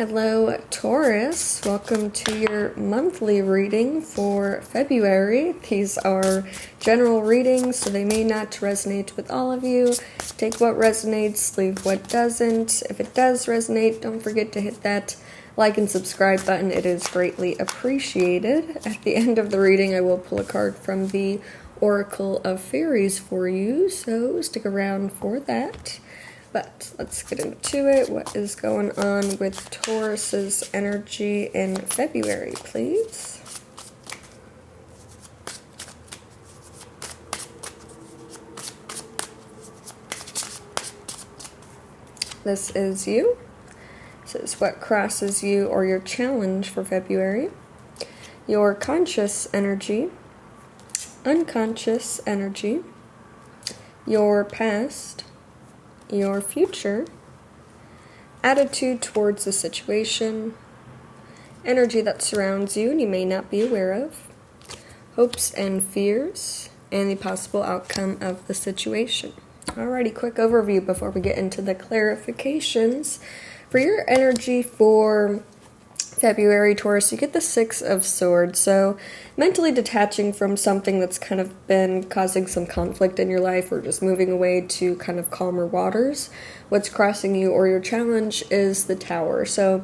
Hello, Taurus. Welcome to your monthly reading for February. These are general readings, so they may not resonate with all of you. Take what resonates, leave what doesn't. If it does resonate, don't forget to hit that like and subscribe button. It is greatly appreciated. At the end of the reading, I will pull a card from the Oracle of Fairies for you, so stick around for that. But let's get into it. What is going on with Taurus's energy in February, please? This is you. This is what crosses you or your challenge for February. Your conscious energy, unconscious energy, your past, your future, attitude towards the situation, energy that surrounds you and you may not be aware of, hopes and fears, and the possible outcome of the situation. Alrighty, quick overview before we get into the clarifications. For your energy for February, Taurus, you get the Six of Swords, so mentally detaching from something that's kind of been causing some conflict in your life or just moving away to kind of calmer waters. What's crossing you or your challenge is the Tower, so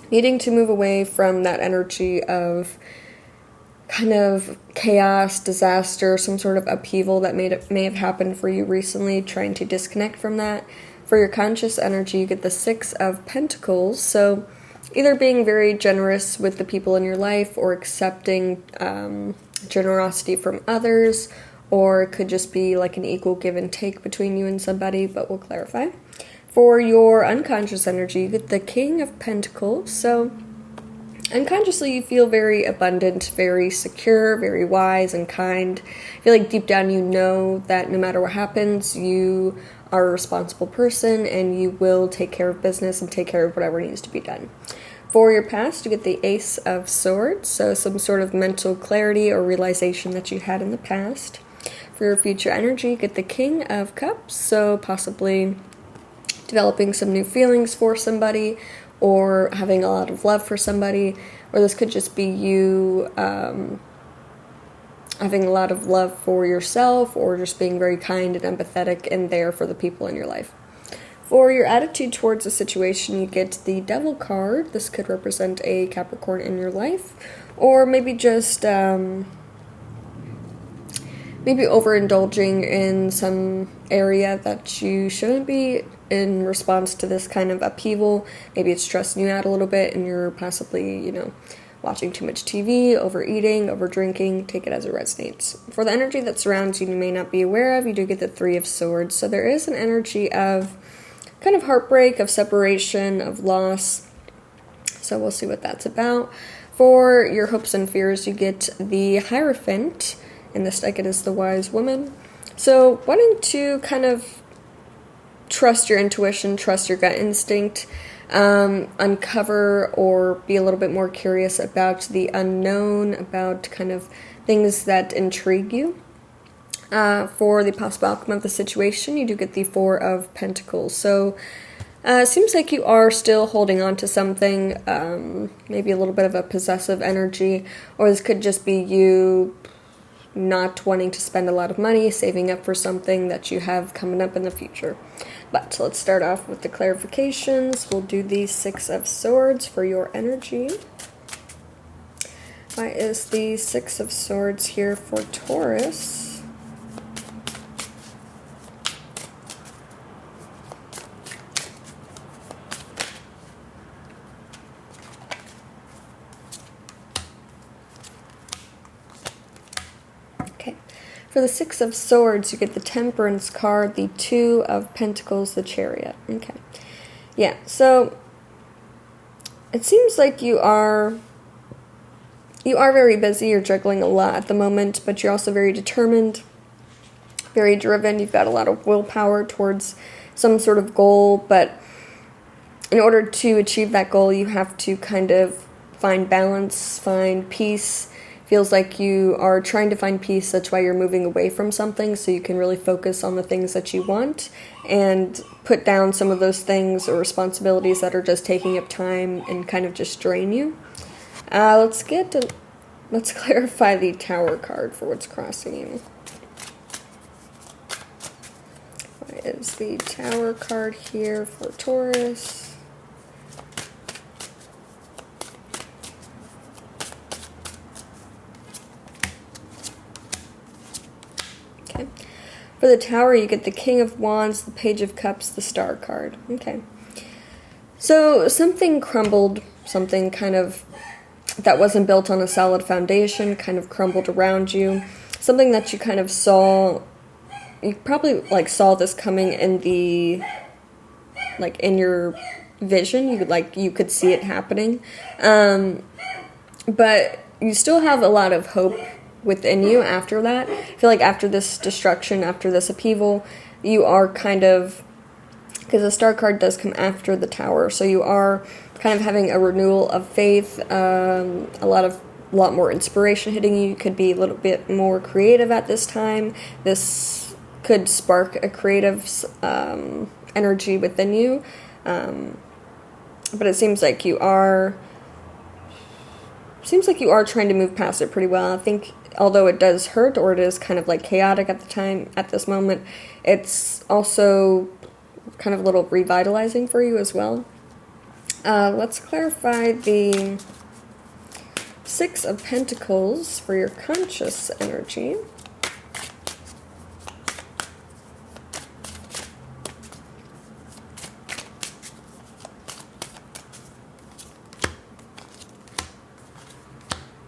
needing to move away from that energy of kind of chaos, disaster, some sort of upheaval that may have happened for you recently, trying to disconnect from that. For your conscious energy, you get the Six of Pentacles, so either being very generous with the people in your life or accepting generosity from others, or it could just be like an equal give and take between you and somebody, but we'll clarify. For your unconscious energy, you get the King of Pentacles, so unconsciously you feel very abundant, very secure, very wise and kind. I feel like deep down you know that no matter what happens, you are a responsible person and you will take care of business and take care of whatever needs to be done. For your past, you get the Ace of Swords, so some sort of mental clarity or realization that you had in the past. For your future energy, you get the King of Cups, so possibly developing some new feelings for somebody or having a lot of love for somebody, or this could just be you having a lot of love for yourself or just being very kind and empathetic and there for the people in your life. For your attitude towards the situation, you get the Devil card. This could represent a Capricorn in your life, or maybe just maybe overindulging in some area that you shouldn't be in response to this kind of upheaval. Maybe it's stressing you out a little bit and you're possibly, watching too much TV, overeating, overdrinking. Take it as it resonates. For the energy that surrounds you may not be aware of, you do get the Three of Swords. So there is an energy of kind of heartbreak, of separation, of loss. So we'll see what that's about. For your hopes and fears, you get the Hierophant. In this deck, it is the Wise Woman. So wanting to kind of trust your intuition, trust your gut instinct, uncover or be a little bit more curious about the unknown, about kind of things that intrigue you. For the possible outcome of the situation, you do get the Four of Pentacles. So it seems like you are still holding on to something, maybe a little bit of a possessive energy, or this could just be you not wanting to spend a lot of money, saving up for something that you have coming up in the future. But let's start off with the clarifications. We'll do the Six of Swords for your energy. Why is the Six of Swords here for Taurus? For the Six of Swords, you get the Temperance card, the Two of Pentacles, the Chariot. Okay. Yeah, so it seems like you are very busy. You're juggling a lot at the moment, but you're also very determined, very driven. You've got a lot of willpower towards some sort of goal, but in order to achieve that goal, you have to kind of find balance, find peace, Feels like you are trying to find peace. That's why you're moving away from something, so you can really focus on the things that you want and put down some of those things or responsibilities that are just taking up time and kind of just drain you. Let's clarify the Tower card for what's crossing you. What is the Tower card here for Taurus? For the Tower, you get the King of Wands, the Page of Cups, the Star card. Okay. So something crumbled, something kind of that wasn't built on a solid foundation, kind of crumbled around you. Something that you kind of saw, you probably saw this coming in the, in your vision. You could see it happening. But you still have a lot of hope within you after that. I feel like after this destruction, after this upheaval, you are kind of, because the Star card does come after the Tower, so you are kind of having a renewal of faith, a lot more inspiration hitting you. You could be a little bit more creative at this time. This could spark a creative energy within you, but it seems like you are trying to move past it pretty well. I think although it does hurt, or it is kind of chaotic at the time, at this moment, it's also kind of a little revitalizing for you as well. Let's clarify the Six of Pentacles for your conscious energy.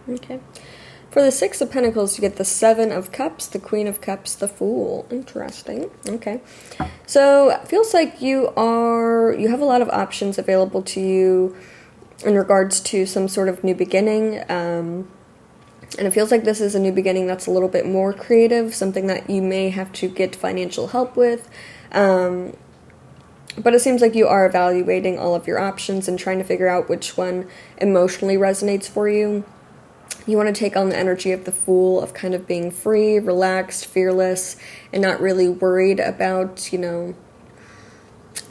Okay. For the Six of Pentacles, you get the Seven of Cups, the Queen of Cups, the Fool. Interesting. Okay. So it feels like you have a lot of options available to you in regards to some sort of new beginning. And it feels like this is a new beginning that's a little bit more creative, something that you may have to get financial help with. But it seems like you are evaluating all of your options and trying to figure out which one emotionally resonates for you. You want to take on the energy of the Fool, of kind of being free, relaxed, fearless, and not really worried about,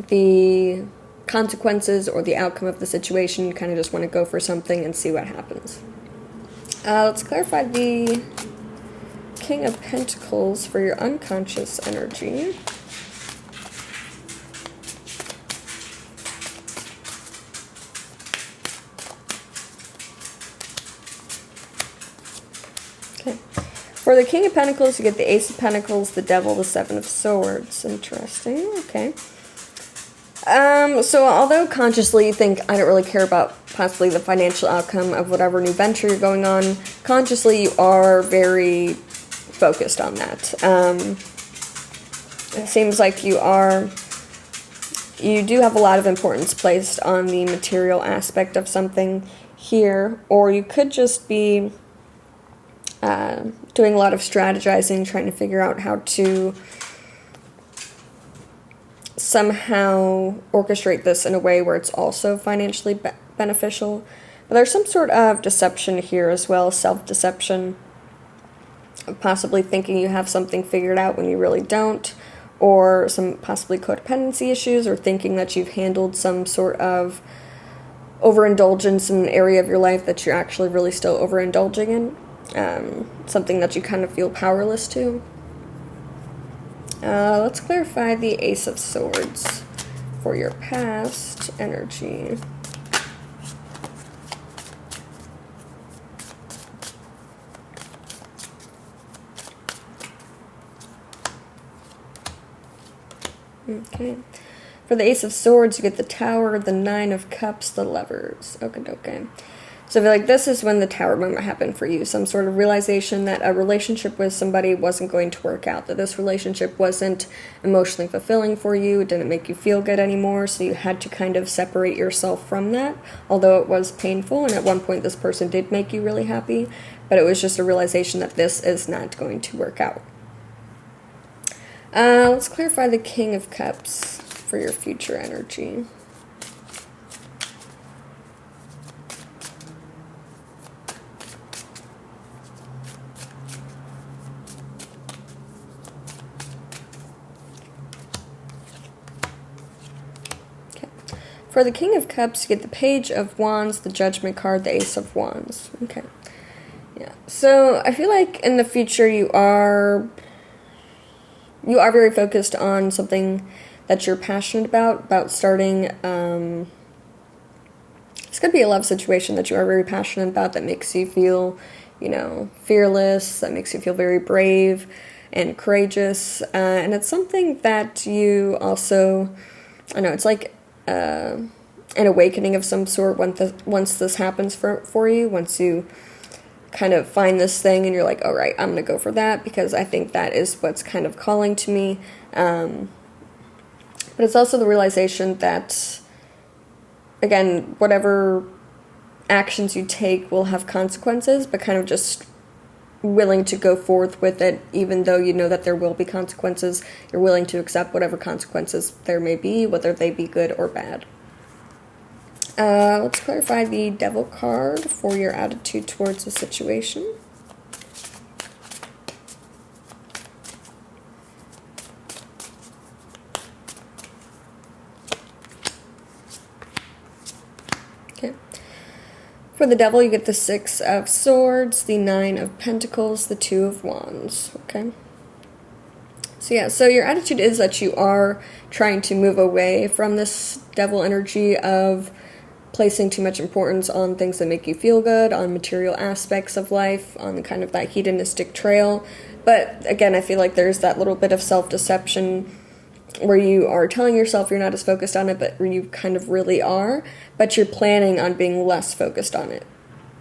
the consequences or the outcome of the situation. You kind of just want to go for something and see what happens. Let's clarify the King of Pentacles for your unconscious energy. For the King of Pentacles, you get the Ace of Pentacles, the Devil, the Seven of Swords. Interesting. Okay. So although consciously you think, I don't really care about possibly the financial outcome of whatever new venture you're going on, consciously you are very focused on that. It seems like you do have a lot of importance placed on the material aspect of something here, or you could just be doing a lot of strategizing, trying to figure out how to somehow orchestrate this in a way where it's also financially beneficial. But there's some sort of deception here as well, self-deception, possibly thinking you have something figured out when you really don't, or some possibly codependency issues, or thinking that you've handled some sort of overindulgence in an area of your life that you're actually really still overindulging in. Something that you kind of feel powerless to. Let's clarify the Ace of Swords for your past energy. Okay. For the Ace of Swords, you get the Tower, the Nine of Cups, the Lovers. Okay. So I feel like this is when the Tower moment happened for you. Some sort of realization that a relationship with somebody wasn't going to work out. That this relationship wasn't emotionally fulfilling for you. It didn't make you feel good anymore. So you had to kind of separate yourself from that. Although it was painful. And at one point this person did make you really happy. But it was just a realization that this is not going to work out. Let's clarify the King of Cups for your future energy. For the King of Cups, you get the Page of Wands, the Judgment card, the Ace of Wands. Okay. Yeah. So I feel like in the future you are very focused on something that you're passionate about starting. This could be a love situation that you are very passionate about that makes you feel, fearless, that makes you feel very brave and courageous. And it's something that you also, I know, it's like an awakening of some sort once this happens for you, once you kind of find this thing and you're like, all right, I'm going to go for that because I think that is what's kind of calling to me. But it's also the realization that, again, whatever actions you take will have consequences, but kind of just willing to go forth with it, even though you know that there will be consequences. You're willing to accept whatever consequences there may be, whether they be good or bad. Let's clarify the Devil card for your attitude towards the situation. Okay. For the Devil, you get the Six of Swords, the Nine of Pentacles, the Two of Wands. Okay. So your attitude is that you are trying to move away from this Devil energy of placing too much importance on things that make you feel good, on material aspects of life, on kind of that hedonistic trail. But again, I feel like there's that little bit of self-deception where you are telling yourself you're not as focused on it, but you kind of really are, but you're planning on being less focused on it.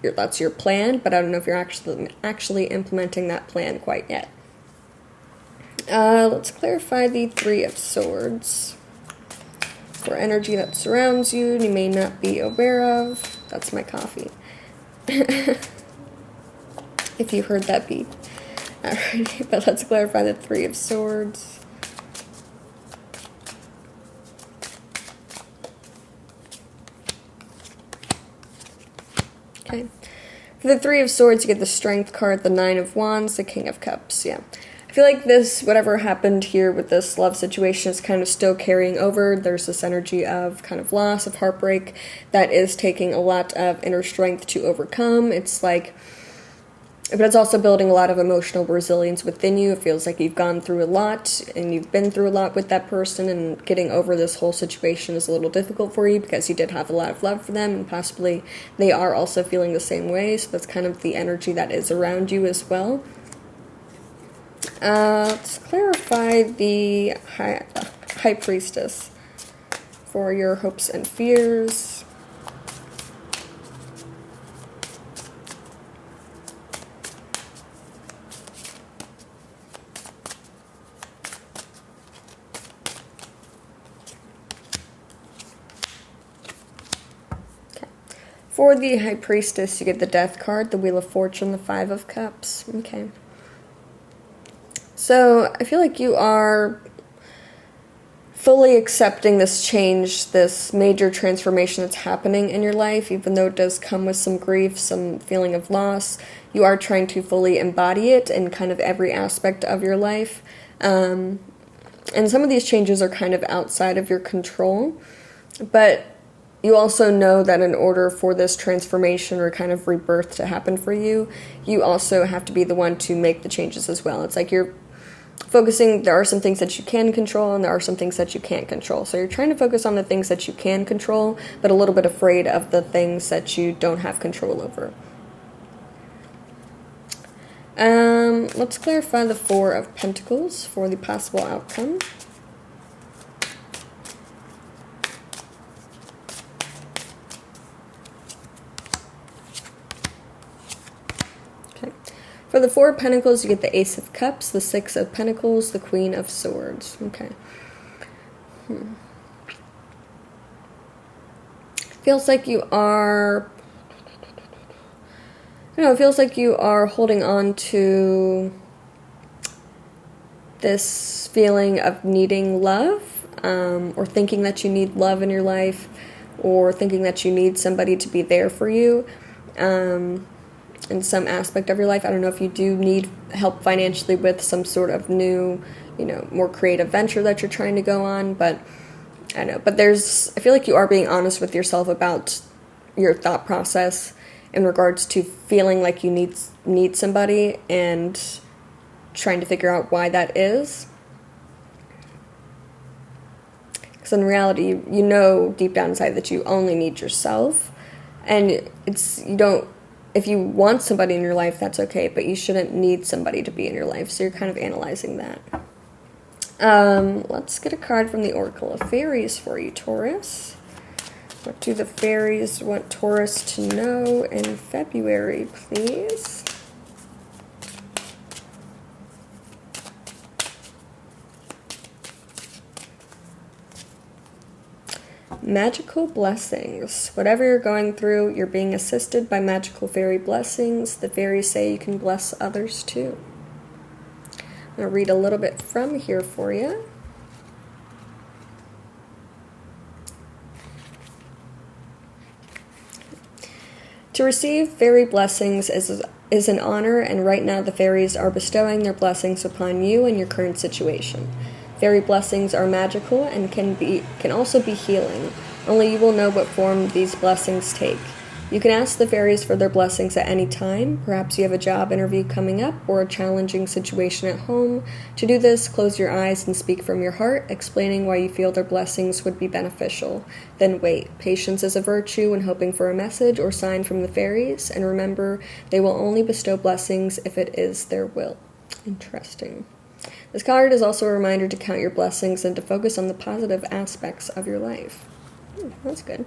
That's your plan, but I don't know if you're actually implementing that plan quite yet. Let's clarify the Three of Swords. For energy that surrounds you and you may not be aware of. That's my coffee. If you heard that beep. Alrighty, but let's clarify the Three of Swords. Okay. For the Three of Swords, you get the Strength card, the Nine of Wands, the King of Cups. Yeah. I feel like whatever happened here with this love situation is kind of still carrying over. There's this energy of kind of loss, of heartbreak, that is taking a lot of inner strength to overcome. But it's also building a lot of emotional resilience within you. It feels like you've gone through a lot and you've been through a lot with that person, and getting over this whole situation is a little difficult for you because you did have a lot of love for them and possibly they are also feeling the same way. So that's kind of the energy that is around you as well. Let's clarify the High Priestess for your hopes and fears. Okay. For the High Priestess, you get the Death card, the Wheel of Fortune, the Five of Cups. Okay. So I feel like you are fully accepting this change, this major transformation that's happening in your life, even though it does come with some grief, some feeling of loss. You are trying to fully embody it in kind of every aspect of your life. And some of these changes are kind of outside of your control. But you also know that in order for this transformation or kind of rebirth to happen for you, you also have to be the one to make the changes as well. It's like you're focusing, there are some things that you can control and there are some things that you can't control. So you're trying to focus on the things that you can control, but a little bit afraid of the things that you don't have control over. Let's clarify the Four of Pentacles for the possible outcome. For the Four of Pentacles, you get the Ace of Cups, the Six of Pentacles, the Queen of Swords. Okay. Feels like you are... it feels like you are holding on to this feeling of needing love, or thinking that you need love in your life, or thinking that you need somebody to be there for you. In some aspect of your life. I don't know if you do need help financially with some sort of new, more creative venture that you're trying to go on, but I know, but I feel like you are being honest with yourself about your thought process in regards to feeling like you need somebody and trying to figure out why that is. Because in reality, you know deep down inside that you only need yourself. And if you want somebody in your life, that's okay, but you shouldn't need somebody to be in your life. So you're kind of analyzing that. Let's get a card from the Oracle of Fairies for you, Taurus. What do the fairies want Taurus to know in February, please? Magical blessings. Whatever you're going through, you're being assisted by magical fairy blessings. The fairies say you can bless others too. I'm going to read a little bit from here for you. To receive fairy blessings is an honor, and right now the fairies are bestowing their blessings upon you and your current situation. Fairy blessings are magical and can also be healing. Only you will know what form these blessings take. You can ask the fairies for their blessings at any time. Perhaps you have a job interview coming up or a challenging situation at home. To do this, close your eyes and speak from your heart, explaining why you feel their blessings would be beneficial. Then wait. Patience is a virtue when hoping for a message or sign from the fairies, and remember, they will only bestow blessings if it is their will. Interesting. This card is also a reminder to count your blessings and to focus on the positive aspects of your life. That's good.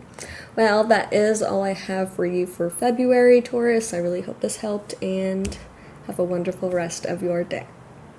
Well, that is all I have for you for February, Taurus. I really hope this helped, and have a wonderful rest of your day.